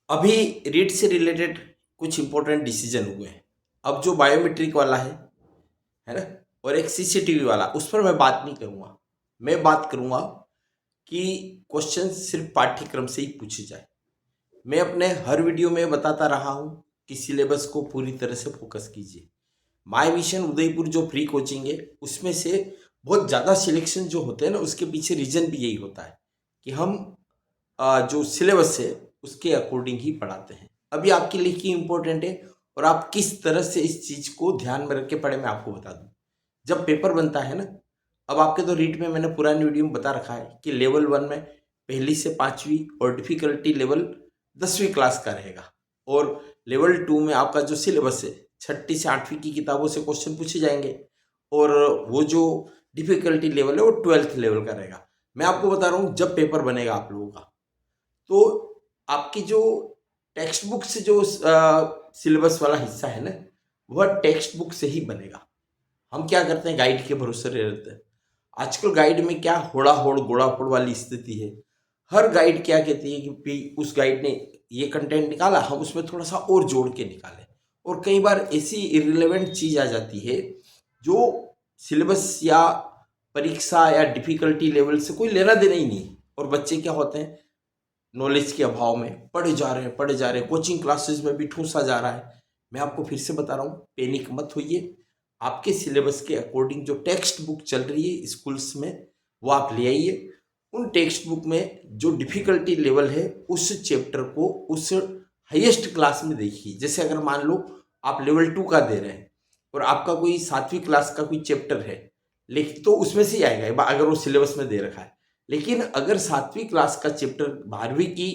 अभी रीट से रिलेटेड कुछ इंपॉर्टेंट डिसीजन हुए हैं। अब जो बायोमेट्रिक वाला है ना, और एक सीसीटीवी वाला, उस पर मैं बात नहीं करूँगा। मैं बात करूँगा कि क्वेश्चन सिर्फ पाठ्यक्रम से ही पूछे जाए। मैं अपने हर वीडियो में बताता रहा हूँ कि सिलेबस को पूरी तरह से फोकस कीजिए। माय मिशन उदयपुर जो फ्री कोचिंग है, उसमें से बहुत ज़्यादा सिलेक्शन जो होते हैं ना, उसके पीछे रीजन भी यही होता है कि हम जो सिलेबस है उसके अकॉर्डिंग ही पढ़ाते हैं। अभी आपके लिए की इम्पोर्टेंट है और आप किस तरह से इस चीज़ को ध्यान में रख के पढ़े, मैं आपको बता दूं। जब पेपर बनता है ना, अब आपके तो रीट में मैंने पुरानी वीडियो में बता रखा है कि लेवल 1 में पहली से 5वीं और डिफिकल्टी लेवल 10वीं क्लास का रहेगा, और लेवल 2 में आपका जो सिलेबस है 6ठी से 8वीं की किताबों से क्वेश्चन पूछे जाएंगे, और वो जो डिफिकल्टी लेवल है वो 12th लेवल का रहेगा। मैं आपको बता रहा हूँ, जब पेपर बनेगा आप लोगों का, तो आपकी जो टेक्स्ट बुक से जो सिलेबस वाला हिस्सा है ना, वह टेक्स्ट बुक से ही बनेगा। हम क्या करते हैं, गाइड के भरोसे रहते हैं। आजकल गाइड में क्या होड़ा होड़ गोड़ा फोड़ वाली स्थिति है। हर गाइड क्या कहती है कि उस गाइड ने ये कंटेंट निकाला, हम उसमें थोड़ा सा और जोड़ के निकालें। और कई बार ऐसी इरिलेवेंट चीज आ जाती है जो सिलेबस या परीक्षा या डिफिकल्टी लेवल से कोई लेना देना ही नहीं। और बच्चे क्या होते हैं, नॉलेज के अभाव में पढ़े जा रहे हैं, कोचिंग क्लासेस में भी ठूंसा जा रहा है। मैं आपको फिर से बता रहा हूँ, पैनिक मत होइए। आपके सिलेबस के अकॉर्डिंग जो टेक्स्ट बुक चल रही है स्कूल्स में, वो आप ले आइए। उन टेक्स्ट बुक में जो डिफिकल्टी लेवल है, उस चैप्टर को उस हाईएस्ट क्लास में देखिए। जैसे अगर मान लो आप लेवल 2 का दे रहे हैं और आपका कोई 7वीं क्लास का कोई चैप्टर है, लेकिन तो उसमें से ही आएगा अगर वो सिलेबस में दे रखा है। लेकिन अगर 7वीं क्लास का चैप्टर 12वीं की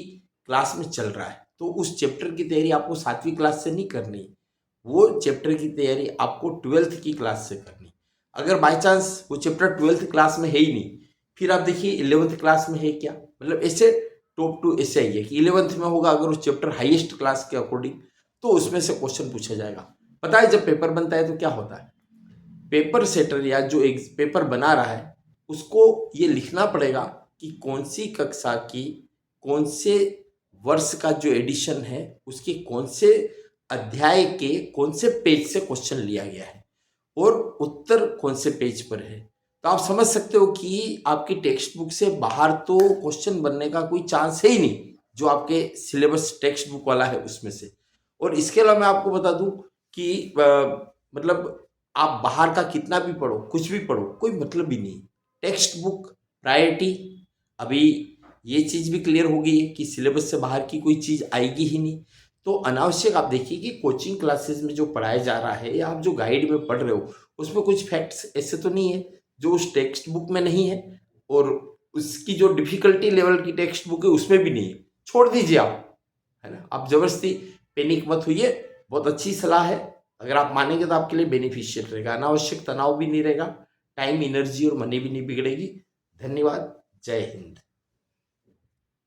क्लास में चल रहा है, तो उस चैप्टर की तैयारी आपको 7वीं क्लास से नहीं करनी, वो चैप्टर की तैयारी आपको 12th की क्लास से करनी। अगर बाय चांस वो चैप्टर 12th क्लास में है ही नहीं, फिर आप देखिए 11th क्लास में है क्या। मतलब ऐसे टॉप टू ऐसे ही है कि 11th में होगा अगर उस चैप्टर हाईएस्ट क्लास के अकॉर्डिंग, तो उसमें से क्वेश्चन पूछा जाएगा। पता है जब पेपर बनता है तो क्या होता है, पेपर सेटर या जो एक पेपर बना रहा है, उसको ये लिखना पड़ेगा कि कौन सी कक्षा की कौन से वर्ष का जो एडिशन है, उसके कौन से अध्याय के कौन से पेज से क्वेश्चन लिया गया है और उत्तर कौन से पेज पर है। तो आप समझ सकते हो कि आपकी टेक्स्ट बुक से बाहर तो क्वेश्चन बनने का कोई चांस है ही नहीं, जो आपके सिलेबस टेक्स्ट बुक वाला है उसमें से। और इसके अलावा मैं आपको बता दूं कि मतलब आप बाहर का कितना भी पढ़ो, कुछ भी पढ़ो, कोई मतलब भी नहीं। Text book priority. अभी ये चीज भी क्लियर हो गई है कि सिलेबस से बाहर की कोई चीज आएगी ही नहीं। तो अनावश्यक आप देखिए कि कोचिंग क्लासेस में जो पढ़ाया जा रहा है या आप जो गाइड में पढ़ रहे हो, उसमें कुछ फैक्ट्स ऐसे तो नहीं है जो उस टेक्स्ट बुक में नहीं है, और उसकी जो डिफिकल्टी लेवल की टेक्स्ट बुक है उसमें भी नहीं है। छोड़ दीजिए आप, है ना। आप जबरदस्ती पैनिक मत होइए। बहुत अच्छी सलाह है, अगर आप मानेंगे तो आपके लिए बेनिफिशियल रहेगा। अनावश्यक तनाव भी नहीं रहेगा, टाइम एनर्जी और मनी भी नहीं बिगड़ेगी। धन्यवाद। जय हिंद।